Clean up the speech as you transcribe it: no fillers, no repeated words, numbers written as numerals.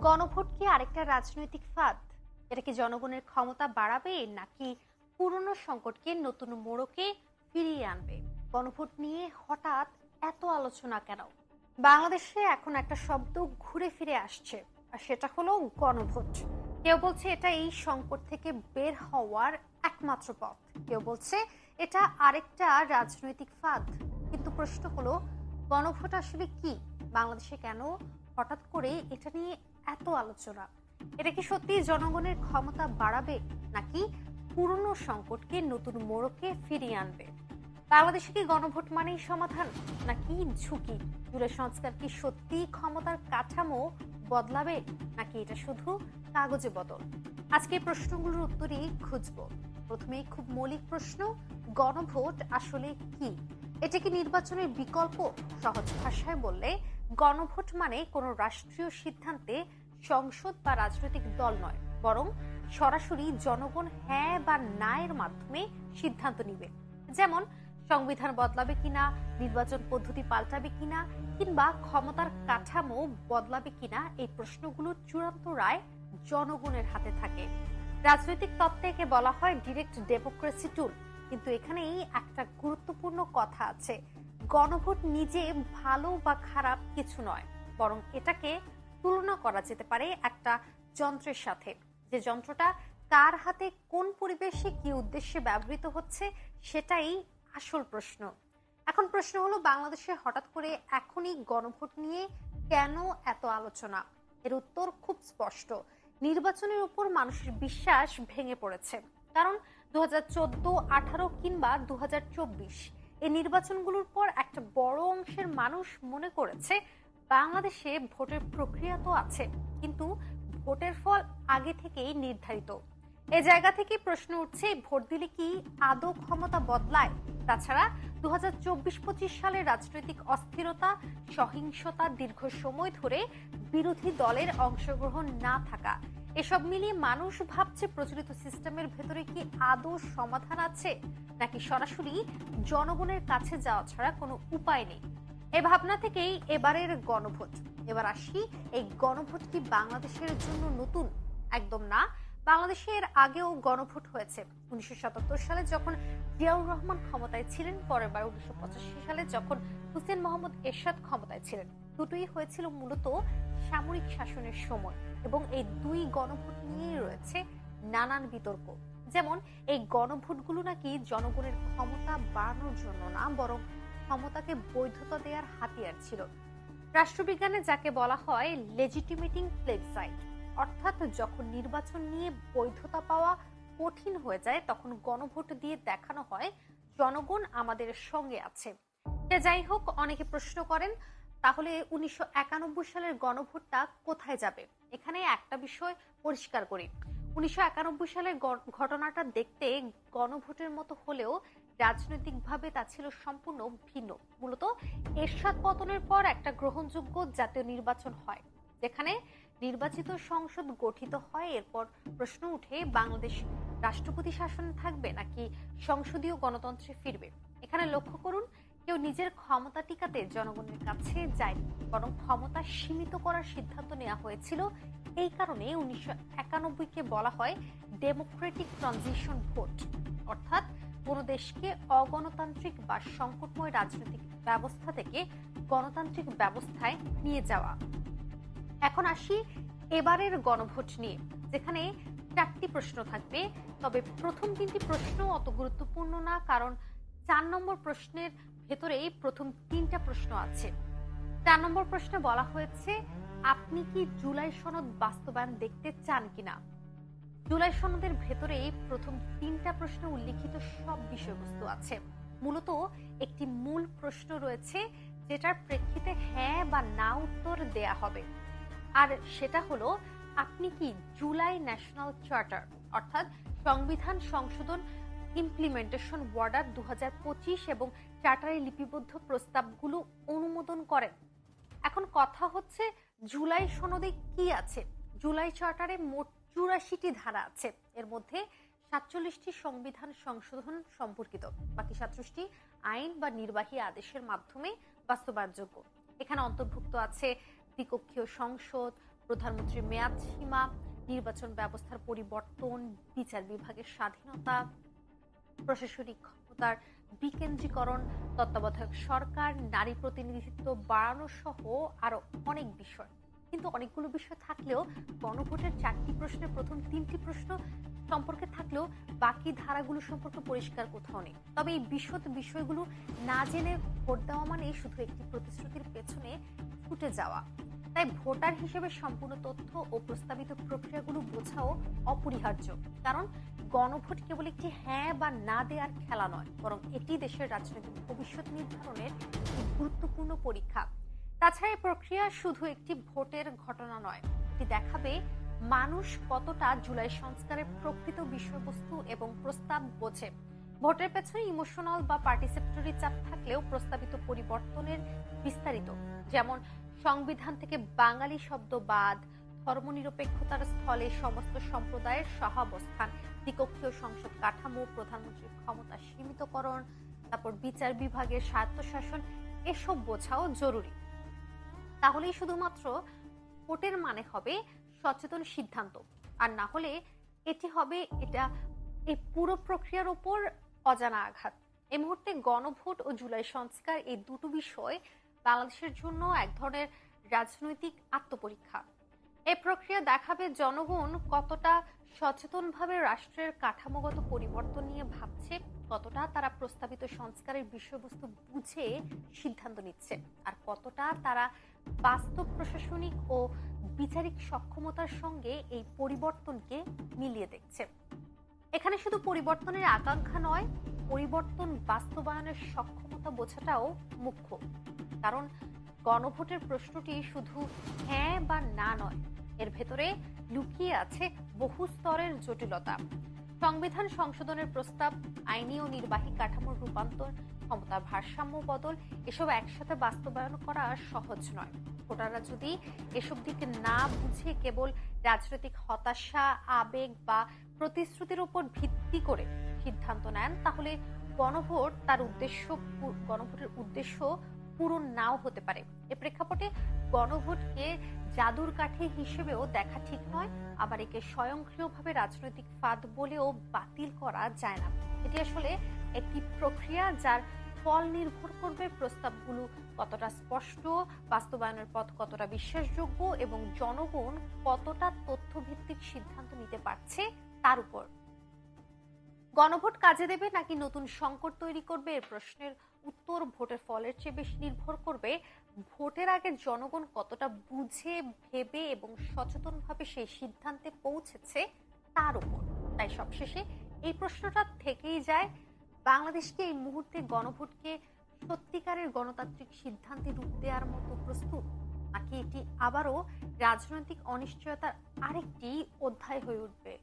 গণভোট কি আরেকটা রাজনৈতিক ফাঁদ? এটা কি জনগণের ক্ষমতা বাড়াবে নাকি পুরনো সংকটকে নতুন মোড়কে ফিরিয়ে আনবে? গণভোট নিয়ে হঠাৎ এত আলোচনা কেন? বাংলাদেশে এখন একটা শব্দ ঘুরে ফিরে আসছে, আর সেটা হলো গণভোট। কেউ বলছে এটা এই সংকট থেকে বের হওয়ার একমাত্র পথ, কেউ বলছে এটা আরেকটা রাজনৈতিক ফাঁদ। কিন্তু প্রশ্ন হলো, গণভোট আসলে কি? বাংলাদেশে কেন হঠাৎ করে এটা নিয়ে এত আলোচনা? এটা কি সত্যি জনগণের ক্ষমতা বাড়াবে নাকি পুরনো সংকটকে নতুন মোড়কে ফিরিয়ে আনবে? বাংলাদেশে কি গণভোট মানেই সমাধান নাকি ঝুঁকি? জুলাই সংস্কার কি সত্যি ক্ষমতার কাঠামো বদলাবে নাকি এটা শুধু কাগজে বদল? আজকে এই প্রশ্নগুলোর উত্তরই খুঁজবো। প্রথমেই খুব মৌলিক প্রশ্ন, গণভোট আসলে কি? এটা কি নির্বাচনের বিকল্প? সহজ ভাষায় বললে, গণভোট মানে কোনো রাষ্ট্রীয় সিদ্ধান্তে সংসদ বা রাজনৈতিক দল নয়, বরং সরাসরি জনগণ হ্যাঁ বা না এর মাধ্যমে সিদ্ধান্ত নিবে। যেমন সংবিধান বদলাবে কিনা, নির্বাচন পদ্ধতি পাল্টাবে কিনা, কিংবা ক্ষমতার কাঠামো বদলাবে কিনা, এই প্রশ্নগুলোর চূড়ান্ত রায় জনগণের হাতে থাকে। রাজনৈতিক তত্ত্বে একে বলা হয় ডিরেক্ট ডেমোক্রেসি টুল। কিন্তু এখানেই একটা গুরুত্বপূর্ণ কথা আছে, গণভোট নিজে ভালো বা খারাপ কিছু নয়, বরং এটাকে তুলনা করা যেতে পারে একটা যন্ত্রের সাথে। যে যন্ত্রটা কার হাতে কোন পরিবেশে কি উদ্দেশ্যে ব্যবহৃত হচ্ছে, সেটাই আসল প্রশ্ন। এখন প্রশ্ন হলো, বাংলাদেশে হঠাৎ করে এখনই গণভোট নিয়ে কেন এত আলোচনা? এর উত্তর খুব স্পষ্ট। নির্বাচনের উপর মানুষের বিশ্বাস ভেঙে পড়েছে। কারণ 2014, 18 কিংবা 2024 এই নির্বাচনগুলোর পর একটা বড় অংশের মানুষ মনে করেছে বাংলাদেশে ভোটের প্রক্রিয়া তো আছে, কিন্তু ভোটের ফল আগে থেকেই নির্ধারিত। এ জায়গা থেকে প্রশ্ন উঠছে, ভোট দিলে কি আদৌ ক্ষমতা বদলায়? তাছাড়া 2024-25 সালের রাজনৈতিক অস্থিরতা, সহিংসতা, দীর্ঘ সময় ধরে বিরোধী দলের অংশগ্রহণ না থাকা, এসব মিলিয়ে মানুষ ভাবছে প্রচলিত সিস্টেমের ভেতরে কি আদৌ সমাধান আছে, নাকি সরাসরি জনগণের কাছে যাওয়া ছাড়া কোনো উপায় নেই। এই ভাবনা থেকেই এবারের গণভোট। এবার আসি, এই গণভোট কি বাংলাদেশের জন্য নতুন? একদম না। বাংলাদেশে এর আগেও গণভোট হয়েছে। 1977 সালে যখন জিয়াউর রহমান ক্ষমতায় ছিলেন, পরের বার 1985 সালে যখন হুসেন মোহাম্মদ এরশাদ ক্ষমতায় ছিলেন। দুটোই হয়েছিল মূলত সামরিক শাসনের সময়, এবং এই দুই গণভোট নিয়েই রয়েছে নানান বিতর্ক। যেমন এই গণভোটগুলো নাকি জনগণের ক্ষমতা বাড়ানোর জন্য না, বরং ক্ষমতাকে বৈধতা দেওয়ার হাতিয়ার ছিল। রাষ্ট্রবিজ্ঞানে যাকে বলা হয় লেজিটিমেটিং প্লেবসাইট, অর্থাৎ যখন নির্বাচন নিয়ে বৈধতা পাওয়া কঠিন হয়ে যায়, তখন গণভোট দিয়ে দেখানো হয় জনগণ আমাদের সঙ্গে আছে। যাই হোক, অনেকে প্রশ্ন করেন, তাহলে 1991 সালের গণভোটটা কোথায় যাবে? এখানে একটা বিষয় পরিষ্কার করি, 1991 সালের ঘটনাটা দেখতে গণভোটের মতো হলেও রাজনৈতিকভাবে তা ছিল সম্পূর্ণ ভিন্ন। মূলত এরশাদ পতনের পর একটা গ্রহণযোগ্য জাতীয় নির্বাচন হয়, যেখানে নির্বাচিত সংসদ গঠিত হয়। এরপর প্রশ্ন উঠে, বাংলাদেশ রাষ্ট্রপতি শাসন থাকবে নাকি সংসদীয় গণতন্ত্রে ফিরবে? এখানে লক্ষ্য করুন, কেউ নিজের ক্ষমতা টিকাতে জনগণের কাছে যায়নি, বরং ক্ষমতা সীমিত করার সিদ্ধান্ত নেওয়া হয়েছিল। এই কারণে 1991-কে বলা হয় ডেমোক্রেটিক ট্রানজিশন ভোট, অর্থাৎ কোন দেশকে অগণতান্ত্রিক বা সংকটময় রাজনৈতিক ব্যবস্থা থেকে গণতান্ত্রিক ব্যবস্থায় নিয়ে যাওয়া। এখন আসি এবারের গণভোট নিয়ে, যেখানে 4টি প্রশ্ন থাকবে। তবে প্রথম 3টি প্রশ্ন অত গুরুত্বপূর্ণ না, কারণ 4 নম্বর প্রশ্নের ভেতরেই প্রথম 3টা প্রশ্ন আছে। 4 নম্বর প্রশ্নে বলা হয়েছে, আপনি কি জুলাই সনদ বাস্তবায়ন দেখতে চান কিনা? জুলাই সনদের ভেতরে প্রথম 3টা প্রশ্নে উল্লিখিত সব বিষয়বস্তু আছে। মূলত একটি মূল প্রশ্ন রয়েছে, যেটার প্রেক্ষিতে হ্যাঁ বা না উত্তর দেয়া হবে। আর সেটা হলো, আপনি কি জুলাই ন্যাশনাল চার্টার, অর্থাৎ সংবিধান সংশোধন ইমপ্লিমেন্টেশন অর্ডার 2025 এবং চার্টারে লিপিবদ্ধ প্রস্তাবগুলো অনুমোদন করেন? এখন কথা হচ্ছে, জুলাই সনদে কি আছে? জুলাই চার্টারে মোট 84টি ধারা আছে। এর মধ্যে 47টি সংবিধান সংশোধন সম্পর্কিত, বাকি 37টি আইন বা নির্বাহী আদেশের মাধ্যমে বাস্তবায়নযোগ্য। এখানে অন্তর্ভুক্ত আছে দ্বিকক্ষীয় সংসদ, প্রধানমন্ত্রীর মেয়াদ সীমা, নির্বাচন ব্যবস্থার পরিবর্তন, বিচার বিভাগের স্বাধীনতা, প্রশাসনিক ক্ষমতার বিকেন্দ্রীকরণ, তত্ত্বাবধায়ক সরকার, নারী প্রতিনিধিত্ব বাড়ানো সহ আরো অনেক বিষয়। কিন্তু অনেকগুলো বিষয় থাকলেও গণভোটের 4টি প্রশ্নের প্রথম 3টি প্রশ্ন সম্পর্কে থাকলেও বাকি ধারাগুলো সম্পর্কে পরিষ্কার কোথাও নেই। তবে এই বিশদ বিষয়গুলো না জেনে ভোট দেওয়া মানে শুধু একটি প্রতিশ্রুতির পেছনে ছুটে যাওয়া। তাই ভোটার হিসেবে সম্পূর্ণ তথ্য ও প্রস্তাবিত প্রক্রিয়াগুলো বোঝাও অপরিহার্য। কারণ গণভোট কেবল একটি হ্যাঁ বা না দেওয়ার খেলা নয়, বরং এটি দেশের রাজনৈতিক ভবিষ্যৎ নির্ধারণের একটি গুরুত্বপূর্ণ পরীক্ষা। তাছাড়া এই প্রক্রিয়া শুধু একটি ভোটের ঘটনা নয়, এটি দেখাবে মানুষ কতটা জুলাই সংস্কারের প্রকৃত বিষয়বস্তু এবং প্রস্তাব বোঝে। ভোটের পেছনে ইমোশনাল বা পার্টিসিপেটরি চাপ থাকলেও প্রস্তাবিত পরিবর্তনের বিস্তারিত, যেমন সংবিধান থেকে বাঙালি শব্দ বাদ, ধর্মনিরপেক্ষতার স্থলে সমস্ত সম্প্রদায়ের সহাবস্থান, দ্বিকক্ষীয় সংসদ কাঠামো, প্রধানমন্ত্রীর ক্ষমতা সীমিতকরণ, তারপর বিচার বিভাগের স্বায়ত্তশাসন, এসব বোঝাও জরুরি। তাহলেই শুধুমাত্র ভোটের মানে হবে সচেতন সিদ্ধান্ত, আর না হলে এটি হবে এই পুরো প্রক্রিয়ার উপর অজানা আঘাত। এই মুহূর্তে গণভোট ও জুলাই সংস্কার এই দুটো বিষয় বাংলাদেশের জন্য এক ধরনের রাজনৈতিক আত্মপরীক্ষা। এই প্রক্রিয়া দেখাবে জনগণ কতটা সচেতনভাবে রাষ্ট্রের কাঠামোগত পরিবর্তন নিয়ে ভাবছে, কতটা তারা প্রস্তাবিত সংস্কারের বিষয়বস্তু বুঝে সিদ্ধান্ত নিচ্ছে, আর কতটা তারা বাস্তব প্রশাসনিক ও বিচারিক সক্ষমতার সঙ্গে এই পরিবর্তনকে মিলিয়ে দেখছে। এখানে শুধু পরিবর্তনের আকাঙ্ক্ষা নয়, পরিবর্তন বাস্তবায়নের সক্ষমতা বোঝাটাও মুখ্য। কারণ গণভোটের প্রশ্নটি শুধু হ্যাঁ বা না নয়, এর ভেতরে লুকিয়ে আছে বহু স্তরের জটিলতা। সংবিধান সংশোধনের প্রস্তাব, আইনি ও নির্বাহী কাঠামোর রূপান্তর, ক্ষমতার ভারসাম্য বদল, এসব একসাথে বাস্তবায়ন করা সহজ নয়। ভোটাররা যদি এসব দিকে না বুঝে কেবল রাজনৈতিক হতাশা, আবেগ বা প্রতিশ্রুতির উপর ভিত্তি করে সিদ্ধান্ত নেন, তাহলে গণভোটের উদ্দেশ্য পূরণ নাও হতে পারে। এ প্রেক্ষাপটে গণভোটকে জাদুর কাঠি হিসেবেও দেখা ঠিক নয়, আবার একে স্বয়ংক্রিয়ভাবে রাজনৈতিক ফাঁদ বলেও বাতিল করা যায় না। এটি আসলে একটি প্রক্রিয়া যার ফল নির্ভর করবে প্রস্তাবগুলো কতটা স্পষ্ট, বাস্তবায়নের পথ কতটা বিশ্বাসযোগ্য এবং জনগণ কতটা তথ্যভিত্তিক সিদ্ধান্ত নিতে পারছে তার উপর। গণভোট কাজে দেবে নাকি নতুন সংকট তৈরি করবে, এর প্রশ্নের উত্তর ভোটের ফলের চেয়ে বেশি নির্ভর করবে ভোটের আগে জনগণ কতটা বুঝে, ভেবে এবং সচেতনভাবে সেই সিদ্ধান্তে পৌঁছেছে তার উপর। তাই সবশেষে এই প্রশ্নটা থেকেই যায়, বাংলাদেশকে এই মুহূর্তে গণভোটকে সত্যিকারের গণতান্ত্রিক সিদ্ধান্তে রূপ দেওয়ার মতো প্রস্তুত, নাকি এটি আবারও রাজনৈতিক অনিশ্চয়তার আরেকটি অধ্যায় হয়ে উঠবে।